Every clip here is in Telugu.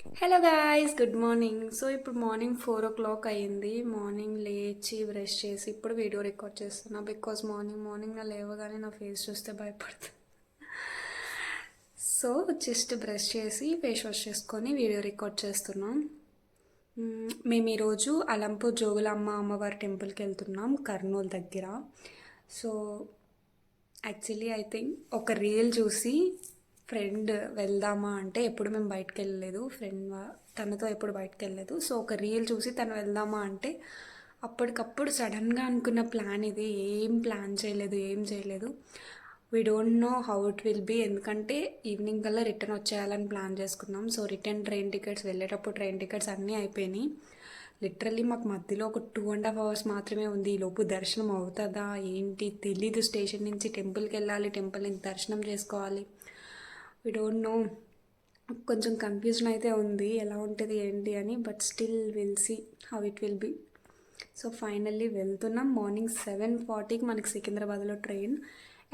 Hello guys, good morning. So ఇప్పుడు మార్నింగ్ 4 o'clock అయ్యింది. మార్నింగ్ లేచి బ్రష్ చేసి ఇప్పుడు వీడియో రికార్డ్ చేస్తున్నా. బికాస్ మార్నింగ్ నా లేవగానే నా ఫేస్ చూస్తే భయపడుతుంది. సో జస్ట్ బ్రష్ చేసి ఫేస్ వాష్ చేసుకొని వీడియో రికార్డ్ చేస్తున్నాం. మేము ఈరోజు అలంపూర్ జోగులాంబ అమ్మవారి టెంపుల్కి వెళ్తున్నాం, కర్నూలు దగ్గర. సో యాక్చువల్లీ ఐ థింక్ ఒక రీల్ చూసి ఫ్రెండ్ వెళ్దామా అంటే, ఎప్పుడు మేము బయటకు వెళ్ళలేదు, తనతో ఎప్పుడు బయటకు వెళ్ళలేదు. సో ఒక రీల్ చూసి తను వెళ్దామా అంటే అప్పటికప్పుడు సడన్గా అనుకున్న ప్లాన్ ఇది. ఏం ప్లాన్ చేయలేదు, ఏం చేయలేదు. We don't know how it will be. ఎందుకంటే ఈవినింగ్ కల్లా రిటర్న్ వచ్చేయాలని ప్లాన్ చేసుకున్నాం. సో రిటర్న్ ట్రైన్ టికెట్స్, వెళ్ళేటప్పుడు ట్రైన్ టికెట్స్ అన్నీ అయిపోయినాయి. లిటరల్లీ మాకు మధ్యలో ఒక 2.5 hours మాత్రమే ఉంది. ఈలోపు దర్శనం అవుతుందా ఏంటి తెలీదు. స్టేషన్ నుంచి టెంపుల్కి వెళ్ళాలి, టెంపుల్ నుంచి దర్శనం చేసుకోవాలి. We don't know. కొంచెం కన్ఫ్యూజన్ అయితే ఉంది, ఎలా ఉంటుంది ఏంటి అని. But still will see how it will be. So finally వెళ్తున్నాం. మార్నింగ్ 7:40కి మనకి సికింద్రాబాద్లో ట్రైన్.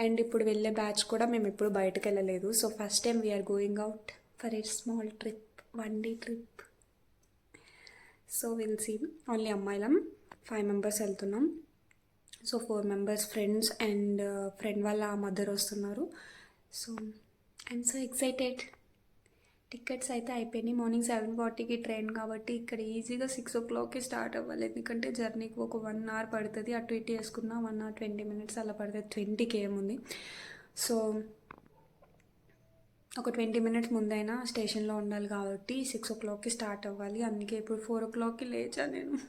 అండ్ ఇప్పుడు వెళ్ళే బ్యాచ్ కూడా మేము ఎప్పుడు బయటకు వెళ్ళలేదు. So first time we're going out for a small trip, 1 day trip. So will see. Only అమ్మాయిలం 5 members వెళ్తున్నాం. So 4 members friends and friend వాళ్ళ మదర్ వస్తున్నారు. So I'm so excited. Tickets అయితే అయిపోయినాయి. మార్నింగ్ 7:40కి ట్రైన్ కాబట్టి ఇక్కడ ఈజీగా 6 o'clockకి స్టార్ట్ అవ్వాలి. ఎందుకంటే జర్నీకి ఒక 1 hour పడుతుంది. అటు ఇటు వేసుకున్న 1 hour 20 minutes అలా పడుతుంది. 20కి ఏముంది. సో ఒక 20 minutes ముందైనా స్టేషన్లో ఉండాలి కాబట్టి 6 o'clockకి స్టార్ట్ అవ్వాలి. అందుకే ఇప్పుడు 4 o'clockకి లేచా నేను.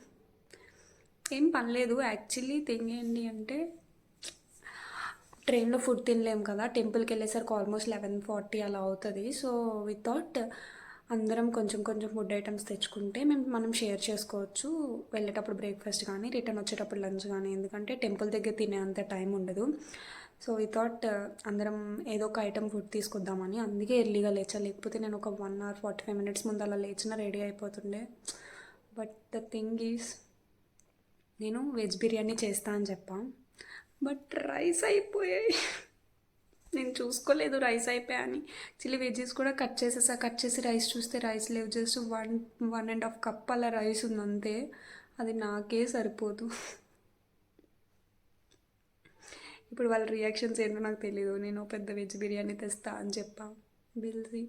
ఏం పనిలేదు. యాక్చువల్లీ థింగ్ ఏంటి అంటే, ట్రైన్లో ఫుడ్ తినలేము కదా. టెంపుల్కి వెళ్ళేసరికి ఆల్మోస్ట్ 11:40 అలా అవుతుంది. సో వితౌట్ అందరం కొంచెం కొంచెం ఫుడ్ ఐటమ్స్ తెచ్చుకుంటే మనం షేర్ చేసుకోవచ్చు. వెళ్ళేటప్పుడు బ్రేక్ఫాస్ట్ కానీ, రిటర్న్ వచ్చేటప్పుడు లంచ్ కానీ. ఎందుకంటే టెంపుల్ దగ్గర తినే అంత టైం ఉండదు. సో వితౌట్ అందరం ఏదో ఒక ఐటమ్ ఫుడ్ తీసుకొద్దామని అందుకే ఎర్లీగా లేచా. లేకపోతే నేను ఒక 1 hour 45 minutes ముందు అలా లేచినా రెడీ అయిపోతుండే. బట్ ద థింగ్ ఈజ్, నేను వెజ్ బిర్యానీ చేస్తా అని చెప్పాను. బట్ రైస్ అయిపోయాయి. నేను చూసుకోలేదు రైస్ అయిపోయాయని. యాక్చువల్లీ వెజ్జెస్ కూడా కట్ చేసేసా. కట్ చేసి రైస్ చూస్తే రైస్ లేవు. జస్ట్ 1.5 cup అలా రైస్ ఉంది అంతే. అది నాకే సరిపోదు. ఇప్పుడు వాళ్ళ రియాక్షన్స్ ఏంటో నాకు తెలీదు. నేను పెద్ద వెజ్ బిర్యానీ తెస్తా అని చెప్పా. బిల్సీ.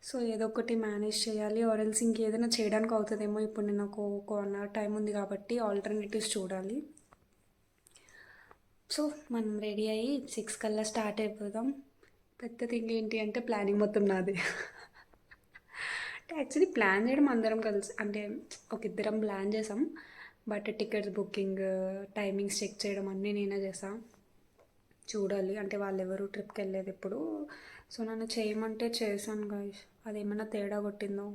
సో ఏదో ఒకటి మేనేజ్ చేయాలి. ఆరెల్స్ ఇంకేదైనా చేయడానికి అవుతుందేమో. ఇప్పుడు నేను ఒక 1 hour టైం ఉంది కాబట్టి ఆల్టర్నేటివ్స్ చూడాలి. సో మనం రెడీ అయ్యి 6 కల్లా స్టార్ట్ అయిపోదాం. పెద్ద థింగ్ ఏంటి అంటే, ప్లానింగ్ మొత్తం నాదే. అంటే యాక్చువల్లీ ప్లాన్ చేయడం అందరం కలిసి, అంటే ఒక ఇద్దరం ప్లాన్ చేసాం. But tickets booking, timings check చేయడం అన్నీ నేనే చేసాను. చూడాలి. అంటే వాళ్ళు ఎవరు ట్రిప్కి వెళ్ళలేదు ఇప్పుడు. సో నన్ను చేయమంటే చేశాను గాయస్. అదేమన్నా తేడా కొట్టిందో,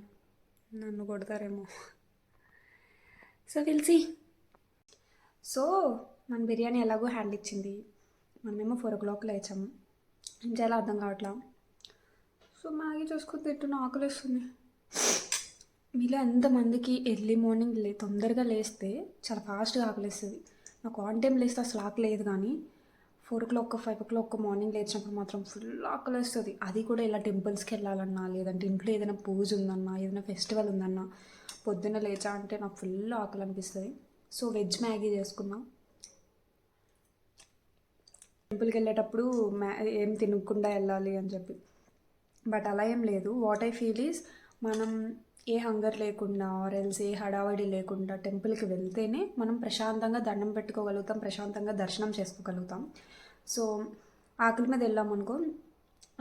నన్ను కొడతారేమో. So will see. సో మన బిర్యానీ ఎలాగో హ్యాండ్ ఇచ్చింది. మనమేమో 4 o'clock లేచాము. ఏం చేయాలో అర్థం కావట్లా. సో మ్యాగీ చూసుకొని తింటున్న, ఆకలి వస్తుంది. మీలో ఎంతమందికి ఎర్లీ మార్నింగ్ తొందరగా లేస్తే చాలా ఫాస్ట్గా ఆకలిస్తుంది. నాకు ఆన్ టైం లేస్తే అసలు ఆకలి లేదు. కానీ 4 o'clock 5 o'clock మార్నింగ్ లేచినప్పుడు మాత్రం ఫుల్ ఆకలి వస్తుంది. అది కూడా ఇలా టెంపుల్స్కి వెళ్ళాలన్నా, లేదంటే ఇంట్లో ఏదైనా పూజ ఉందన్నా, ఏదైనా ఫెస్టివల్ ఉందన్నా పొద్దున్న లేచా అంటే నాకు ఫుల్ ఆకలి అనిపిస్తుంది. సో వెజ్ మ్యాగీ చేసుకున్నా. టెంపుల్కి వెళ్ళేటప్పుడు ఏం తినకుండా వెళ్ళాలి అని చెప్పి. బట్ అలా ఏం లేదు. వాట్ ఐ ఫీల్ ఈజ్, మనం ఏ హంగర్ లేకుండా ఆరెల్స్ ఏ హడావడి లేకుండా టెంపుల్కి వెళ్తేనే మనం ప్రశాంతంగా దండం పెట్టుకోగలుగుతాం, ప్రశాంతంగా దర్శనం చేసుకోగలుగుతాం. సో ఆకలి మీద వెళ్ళామనుకో,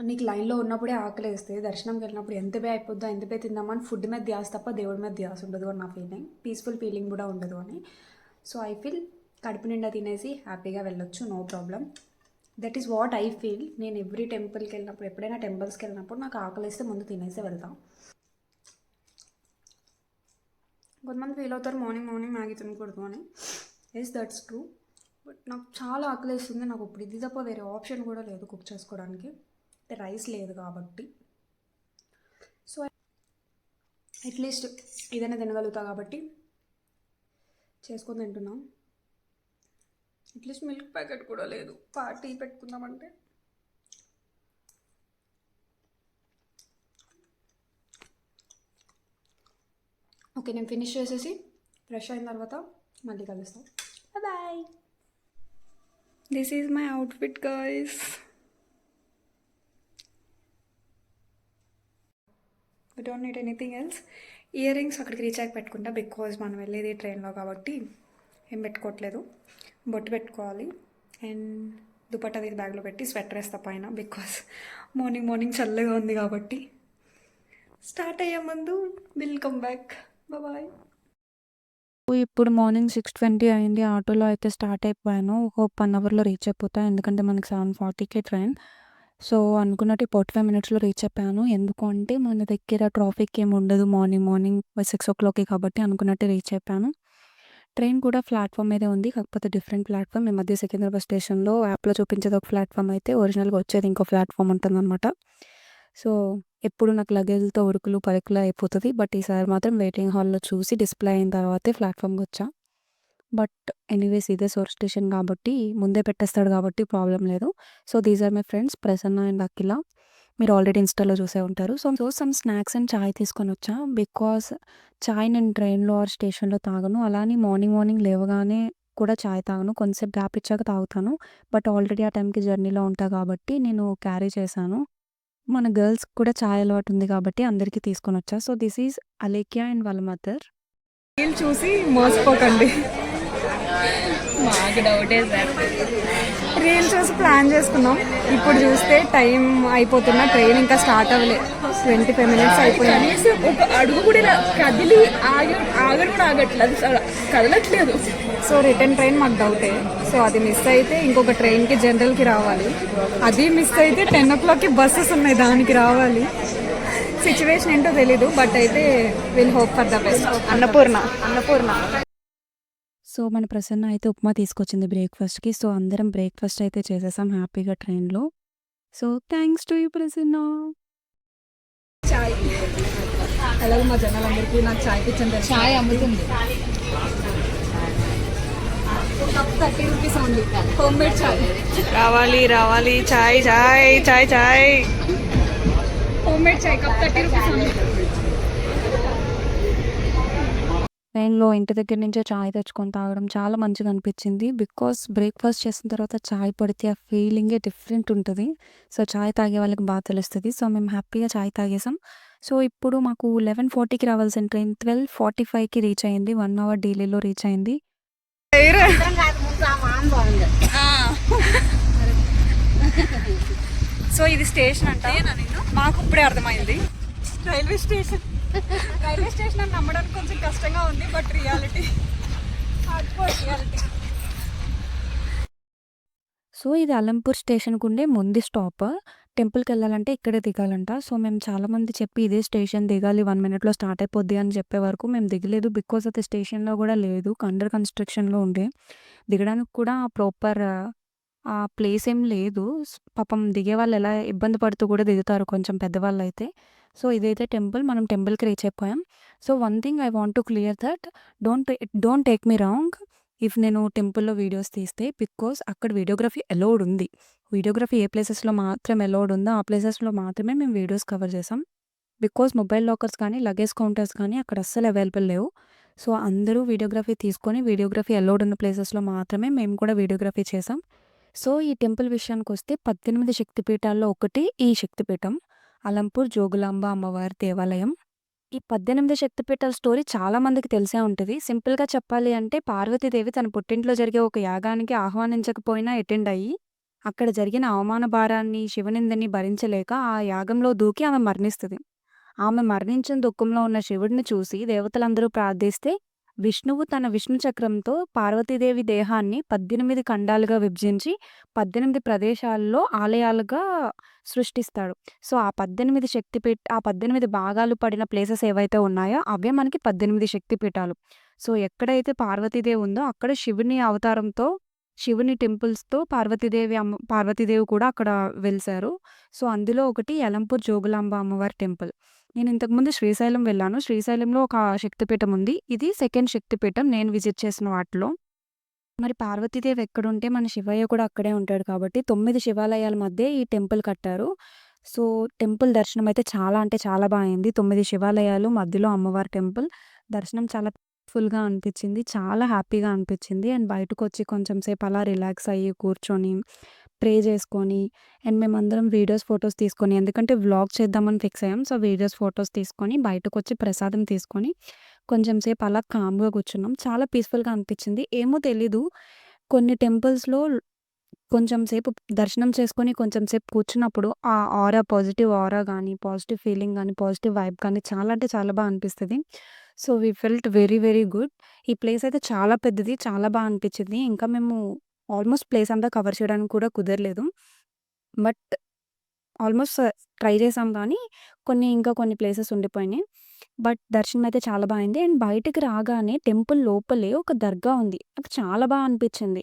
నీకు లైన్లో ఉన్నప్పుడే ఆకలి వేస్తే దర్శనంకి వెళ్ళినప్పుడు ఎంత బే అయిపోద్దా, ఎంత బే తిందామని ఫుడ్ మీద ధ్యాస తప్ప దేవుడి మీద ధ్యాస ఉండదు అని నా ఫీలింగ్. పీస్ఫుల్ ఫీలింగ్ కూడా ఉండదు అని. సో ఐ ఫీల్ కడుపు నిండా తినేసి హ్యాపీగా వెళ్ళొచ్చు, no problem. That is what I feel. నేను ఎవ్రీ టెంపుల్కి వెళ్ళినప్పుడు, ఎప్పుడైనా టెంపుల్స్కి వెళ్ళినప్పుడు నాకు ఆకలి వేస్తే ముందు తినేసి వెళ్తాం. కొంతమంది ఫీల్ అవుతారు మార్నింగ్ మ్యాగీ తినకూడదు అని. Yes that's true. బట్ నాకు చాలా ఆకలి వేస్తుంది. నాకు ఇప్పుడు ఇది తప్ప వేరే ఆప్షన్ కూడా లేదు కుక్ చేసుకోవడానికి. అంటే రైస్ లేదు కాబట్టి. సో అట్లీస్ట్ ఏదైనా తినగలుగుతా కాబట్టి చేసుకొని తింటున్నాం. అట్లీస్ట్ మిల్క్ ప్యాకెట్ కూడా లేదు పార్టీ పెట్టుకుందామంటే. ఓకే, నేను ఫినిష్ చేసేసి ఫ్రెష్ అయిన తర్వాత మళ్ళీ కలుస్తాను. Bye. This is my outfit guys. I don't need anything else. Earrings అక్కడికి రీచ్ అయ్యి పెట్టుకుంటా, బికాజ్ మనం వెళ్ళేది ట్రైన్లో కాబట్టి ఏం పెట్టుకోవట్లేదు. బొట్టు పెట్టుకోవాలి అండ్ దుపట్టా తీసి బ్యాగ్లో పెట్టి స్వెటర్ వేస్తా పైన, బికాజ్ మార్నింగ్ చల్లగా ఉంది కాబట్టి. స్టార్ట్ అయ్యే ముందు విల్ కమ్ బ్యాక్. బాయ్. ఇప్పుడు మార్నింగ్ 6:20 అయింది. ఆటోలో అయితే స్టార్ట్ అయిపోయాను. ఒక 1 అవర్‌లో రీచ్ అయిపోతా. ఎందుకంటే మనకి 7:40కి ట్రైన్. సో, అనుకున్నట్టు 45 మినిట్స్‌లో రీచ్ అయిపోయాను. ఎందుకు అంటే మన దగ్గర ట్రాఫిక్ ఏమి ఉండదు మార్నింగ్ 6:00కి కాబట్టి అనుకున్నట్టే రీచ్ అయిపోయాను. ట్రైన్ కూడా ప్లాట్‌ఫామ్ మీదే ఉంది. కాకపోతే డిఫరెంట్ ప్లాట్‌ఫామ్. ఈ మధ్య సికింద్రాబాద్ స్టేషన్‌లో యాప్‌లో చూపించేది ఒక ప్లాట్‌ఫామ్ అయితే ఒరిజినల్‌గా వచ్చేది ఇంకో ప్లాట్‌ఫామ్ ఉంటుందన్నమాట. సో, ఎప్పుడు నాకు లగేజ్‌లతో ఉరుకులు పరుకులు అయిపోతది. బట్ ఈసారి మాత్రం వెయిటింగ్ హాల్‌లో చూసి డిస్‌ప్లే అయిన తర్వాతే ప్లాట్‌ఫామ్‌కొచ్చా. బట్ ఎనీవేస్ ఇదే సోర్స్ స్టేషన్ కాబట్టి ముందే పెట్టేస్తాడు కాబట్టి ప్రాబ్లమ్ లేదు. So, these are my friends Prasanna and Akhila. మీరు ఆల్రెడీ ఇన్‌స్టాలో చూసే ఉంటారు. So, some snacks and chai తీసుకొనొచ్చా. బికాజ్ చాయ్ నేను ట్రైన్‌లో ఆర్ స్టేషన్‌లో తాగను. అలా అని మార్నింగ్ లేవగానే కూడా చాయ్ తాగను. కొంతసేపు గ్యాప్ ఇచ్చాక తాగుతాను. బట్ ఆల్రెడీ ఆ టైంకి జర్నీలో ఉంటా కాబట్టి నేను క్యారీ చేశాను. మన గర్ల్స్‌కి కూడా చాయ్ అలవాటు ఉంది కాబట్టి అందరికీ తీసుకొనొచ్చా. So, this is Alekhya and వాళ్ళ మదర్. రీల్ చూసి మోసపోకండి. మాకు డౌటే సార్. రీల్ చూసి ప్లాన్ చేసుకున్నాం. ఇప్పుడు చూస్తే టైం అయిపోతున్న, ట్రైన్ ఇంకా స్టార్ట్ అవ్వలే. 25 మినిట్స్ అయిపోయింది. కనీసం ఒక అడుగు కూడా కదిలి ఆగను కూడా ఆగట్లేదు, అసలు కదలట్లేదు. సో రిటర్న్ ట్రైన్ మాకు డౌటే. సో అది మిస్ అయితే ఇంకొక ట్రైన్కి జనరల్కి రావాలి. అది మిస్ అయితే 10 o'clockకి బస్సెస్ ఉన్నాయి, దానికి రావాలి. సిచ్యువేషన్ ఏంటో తెలీదు, బట్ అయితే will hope for the best. Annapurna. So, మన ప్రసన్న అయితే ఉప్మా తీసుకొచ్చింది బ్రేక్‌ఫాస్ట్‌కి. సో, అందరం బ్రేక్‌ఫాస్ట్ అయితే చేసేసాం హ్యాపీగా ట్రైన్‌లో. So, thanks to you Prasanna. చాయ్ అలాగే మా జనాలందరికీ నాకు చాయ్ పిచ్చని చాయ్ అమ్ముతుంది. Cup 30 rupees only. Home made chai. రావాలి చాయ్ చాయ్ చాయ్ చాయ్. Home made chai cup 30 rupees only. ట్రైన్‌లో ఇంటి దగ్గర నుంచే చాయ్ తెచ్చుకొని తాగడం చాలా మంచిగా అనిపించింది. బికాజ్ బ్రేక్‌ఫాస్ట్ చేసిన తర్వాత చాయ్ పడితే ఆ ఫీలింగే డిఫరెంట్ ఉంటది. సో, చాయ్ తాగే వాళ్ళకి బాగా తెలుస్తది. సో, మేము హ్యాపీగా చాయ్ తాగేసాం. సో, ఇప్పుడు మాకు 11:40కి రావాల్సిన ట్రైన్ 12:45కి రీచ్ అయింది. 1 అవర్ డిలేలో రీచ్ అయింది. సో ఇది స్టేషన్ అంట. మాకు ఇప్పుడే అర్థమైంది. రైల్వే స్టేషన్ అని నమ్మడానికి కొంచెం కష్టంగా ఉంది, బట్ రియాలిటీ. సో, ఇది అలంపూర్ స్టేషన్‌కి ఉండే ముందు స్టాప్. టెంపుల్‌కెళ్ళాలంటే ఇక్కడే దిగాలంట. సో, మేము చాలామంది చెప్పి ఇదే స్టేషన్ దిగాలి 1 మినిట్‌లో స్టార్ట్ అయిపోద్ది అని చెప్పే వరకు మేము దిగలేదు. బికాజ్ అది స్టేషన్‌లో కూడా లేదు. అండర్ కన్‌స్ట్రక్షన్‌లో ఉండే. దిగడానికి కూడా ప్రాపర్ ఆ ప్లేస్ ఏం లేదు. పాపం దిగేవాళ్ళు ఎలా ఇబ్బంది పడుతూ కూడా దిగుతారు కొంచెం పెద్దవాళ్ళైతే. సో, ఇదైతే టెంపుల్. మనం టెంపుల్‌కి రీచ్ అయిపోయాం. So, one thing I want to clear that don't take me wrong if నేను టెంపుల్‌లో వీడియోస్ తీస్తే. బికాజ్ అక్కడ వీడియోగ్రఫీ అలౌడ్ ఉంది. వీడియోగ్రఫీ ఏ ప్లేసెస్‌లో మాత్రం అలౌడ్ ఉందో ఆ ప్లేసెస్‌లో మాత్రమే మేము వీడియోస్ కవర్ చేసాం. బికాజ్ మొబైల్ లాకర్స్ కానీ, లగేజ్ కౌంటర్స్ కానీ అక్కడ అస్సలు అవైలబుల్ లేవు. సో, అందరూ వీడియోగ్రఫీ తీసుకొని వీడియోగ్రఫీ అలౌడ్ ఉన్న ప్లేసెస్‌లో మాత్రమే మేము కూడా వీడియోగ్రఫీ చేసాం. సో, ఈ టెంపుల్ విషయానికొస్తే 18 శక్తిపీఠాల్లో ఒకటి ఈ శక్తిపీఠం. అలంపూర్ జోగులాంబ అమ్మవారి దేవాలయం. ఈ 18 శక్తిపీఠాల స్టోరీ చాలా మందికి తెలిసే ఉంటది. సింపుల్‌గా చెప్పాలి అంటే పార్వతీదేవి తన పుట్టింట్లో జరిగే ఒక యాగానికి ఆహ్వానించకపోయినా అటెండ్ అయ్యి, అక్కడ జరిగిన అవమాన భారాన్ని, శివనిందని భరించలేక ఆ యాగంలో దూకి ఆమె మరణిస్తది. ఆమె మరణించిన దుఃఖంలో ఉన్న శివుడిని చూసి దేవతలందరూ ప్రార్థిస్తే, విష్ణువు తన విష్ణు చక్రంతో పార్వతీదేవి దేహాన్ని 18 ఖండాలుగా విభజించి 18 ప్రదేశాల్లో ఆలయాలుగా సృష్టిస్తాడు. సో, ఆ 18 భాగాలు పడిన ప్లేసెస్ ఏవైతే ఉన్నాయో అవే మనకి 18 శక్తిపీఠాలు. సో, ఎక్కడైతే పార్వతీదేవి ఉందో అక్కడ శివుని అవతారంతో, శివుని టెంపుల్స్‌తో పార్వతీదేవి కూడా అక్కడ వెలిసారు. సో, అందులో ఒకటి యలంపూర్ జోగులాంబ అమ్మవారి టెంపుల్. నేను ఇంతకుముందు శ్రీశైలం వెళ్ళాను. శ్రీశైలంలో ఒక శక్తిపీఠం ఉంది. ఇది సెకండ్ శక్తిపీఠం నేను విజిట్ చేసిన వాటిలో. మరి పార్వతీదేవి ఎక్కడుంటే మన శివయ్య కూడా అక్కడే ఉంటాడు కాబట్టి 9 శివాలయాల మధ్య ఈ టెంపుల్ కట్టారు. సో, టెంపుల్ దర్శనం అయితే చాలా అంటే చాలా బా అయింది. 9 శివాలయాలు మధ్యలో అమ్మవారి టెంపుల్. దర్శనం చాలా పీస్‌ఫుల్‌గా అనిపించింది. చాలా హ్యాపీగా అనిపించింది. అండ్ బయటకొచ్చి కొంచెం సేపు అలా రిలాక్స్ అయ్యి కూర్చొని, ప్రే చేసుకొని అండ్ మేమందరం వీడియోస్, ఫోటోస్ తీసుకొని ఎందుకంటే వ్లాగ్ చేద్దామని ఫిక్స్ అయ్యాం. సో, వీడియోస్, ఫోటోస్ తీసుకొని బయటకొచ్చి ప్రసాదం తీసుకొని కొంచెం సేపు అలా కామ్‌గా కూర్చున్నాం. చాలా పీస్‌ఫుల్‌గా అనిపించింది. ఏమో తెలీదు కొన్ని టెంపుల్స్‌లో కొంచెం సేపు దర్శనం చేసుకొని కొంచెం సేపు కూర్చున్నప్పుడు ఆ ఆరా పాజిటివ్ ఆరా గానీ, పాజిటివ్ ఫీలింగ్ గానీ, పాజిటివ్ వైబ్ కానీ చాలా అంటే చాలా అనిపిస్తది. So, we felt very, very good. ఈ ప్లేస్ అయితే చాలా పెద్దది. చాలా అనిపించింది. ఇంకా మేము ఆల్మోస్ట్ ప్లేస్ అంతా కవర్ చేయడానికి కూడా కుదరలేదు. బట్ ఆల్మోస్ట్ ట్రై చేసాం కానీ ఇంకా కొన్ని ప్లేసెస్ ఉండిపోయినాయి. బట్ దర్శనం అయితే చాలా అయింది. అండ్ బయటికి రాగానే టెంపుల్ లోపలే ఒక దర్గా ఉంది. నాకు చాలా అనిపించింది.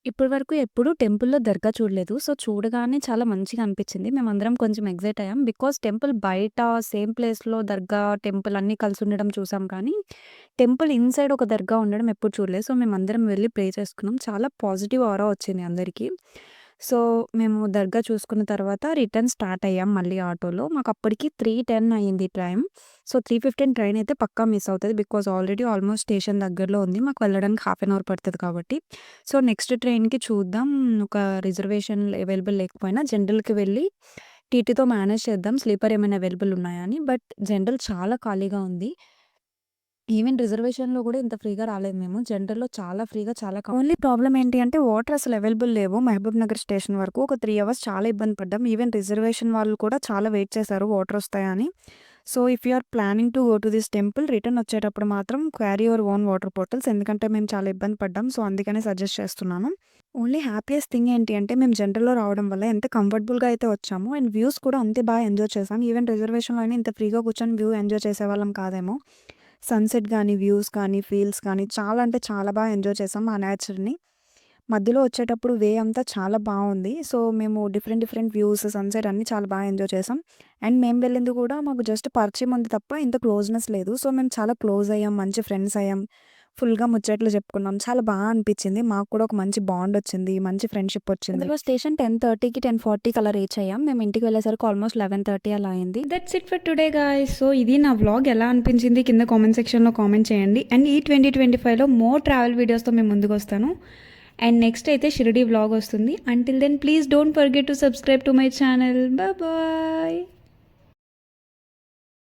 ఇప్పటి వరకు ఎప్పుడు టెంపుల్‌లో దర్గా చూడలేదు. సో, చూడగానే చాలా మంచిగా అనిపించింది. మేమందరం కొంచెం ఎక్సైట్ అయ్యాం. బికాజ్ టెంపుల్ బయట సేమ్ ప్లేస్‌లో దర్గా, టెంపుల్ అన్నీ కలిసి ఉండడం చూసాం కానీ, టెంపుల్ ఇన్‌సైడ్ ఒక దర్గా ఉండడం ఎప్పుడు చూడలేదు. సో, మేమందరం వెళ్లి ప్రే చేసుకున్నాం. చాలా పాజిటివ్ ఆరా వచ్చింది అందరికీ. సో, మేము దర్గా చూసుకున్న తర్వాత రిటర్న్ స్టార్ట్ అయ్యాం మళ్ళీ ఆటోలో. మాకప్పటికి 3:10 అయింది టైం. సో, 3:15 ట్రైన్ అయితే పక్కా మిస్ అవుతది. బికాజ్ ఆల్రెడీ ఆల్మోస్ట్ స్టేషన్ దగ్గరలో ఉంది. మాకు వెళ్ళడానికి హాఫ్ అన్ అవర్ పడతది కాబట్టి. సో, నెక్స్ట్ ట్రైన్‌కి చూద్దాం. ఒక రిజర్వేషన్ అవైలబుల్ లేకపోయినా జనరల్‌కి వెళ్ళి టీటీతో మేనేజ్ చేద్దాం. స్లీపర్ ఏమైనా అవైలబుల్ ఉన్నాయా అని. బట్ జనరల్ చాలా ఖాళీగా ఉంది. ఈవెన్ రిజర్వేషన్‌లో గూడా ఇంత ఫ్రీగా రాలేదు మేము. జనరల్‌లో చాలా ఫ్రీగా చాలా ఓన్లీ ప్రాబ్లమ్ ఏంటి అంటే వాటర్ అసలు అవైలబుల్ లేవు. మహబూబ్ నగర్ స్టేషన్ వరకు ఒక 3 అవర్స్ చాలా ఇబ్బంది పడ్డాం. ఈవెన్ రిజర్వేషన్ వాళ్ళు కూడా చాలా వెయిట్ చేశారు వాటర్ వస్తాయా అని. So, if you are planning to go to this temple return వచ్చేటప్పుడు మాత్రం carry your own water bottles. ఎందుకంటే మేము చాలా ఇబ్బంది పడ్డాం. సో, అందుకనే సజెస్ట్ చేస్తున్నాను. ఓన్లీ హ్యాపీయెస్ట్ థింగ్ ఏంటి అంటే మేము జనరల్‌లో రావడం వల్ల ఎంత కంఫర్టబుల్‌గా అయితే వచ్చామో అండ్ వ్యూస్ కూడా అంతే ఎంజాయ్ చేసాం. ఈవెన్ రిజర్వేషన్‌లో అయినా ఇంత ఫ్రీగా కూర్చొని వ్యూ ఎంజాయ్ చేసేవాళ్ళం కాదేమో. సన్‌సెట్ గానీ, వ్యూస్ కానీ, ఫీల్స్ కానీ చాలా అంటే చాలా ఎంజాయ్ చేసాం ఆ నేచర్‌ని. మధ్యలో వచ్చేటప్పుడు వే అంతా చాలా బావుంది. సో, మేము డిఫరెంట్ డిఫరెంట్ వ్యూస్, సన్‌సెట్ అన్నీ చాలా ఎంజాయ్ చేసాం. అండ్ మేము వెళ్ళింది కూడా మాకు జస్ట్ పరిచయం ఉంది తప్ప ఇంత క్లోజ్‌నెస్ లేదు. సో, మేము చాలా క్లోజ్ అయ్యాం. మంచి ఫ్రెండ్స్ అయ్యాం. ఫుల్‌గా ముచ్చట్లు చెప్పుకున్నాం. చాలా అనిపించింది. మాకు కూడా ఒక మంచి బాండ్ వచ్చింది. మంచి ఫ్రెండ్‌షిప్ వచ్చింది. అందులో స్టేషన్ 10:30కి, 10:40కి అలా రీచ్ అయ్యాం. మేము ఇంటికి వెళ్ళేసరికి ఆల్మోస్ట్ 11:30 అలా అయింది. That's it for today guys. So, ఇది నా వ్లాగ్ ఎలా అనిపించింది కింద కామెంట్ సెక్షన్‌లో కామెంట్ చేయండి. అండ్ ఈ 2025లో మోర్ ట్రావెల్ వీడియోస్‌తో మేము ముందుకొస్తాను. అండ్ నెక్స్ట్ అయితే షిరిడీ వ్లాగ్ వస్తుంది. Until then please don't forget to subscribe to my channel. Bye.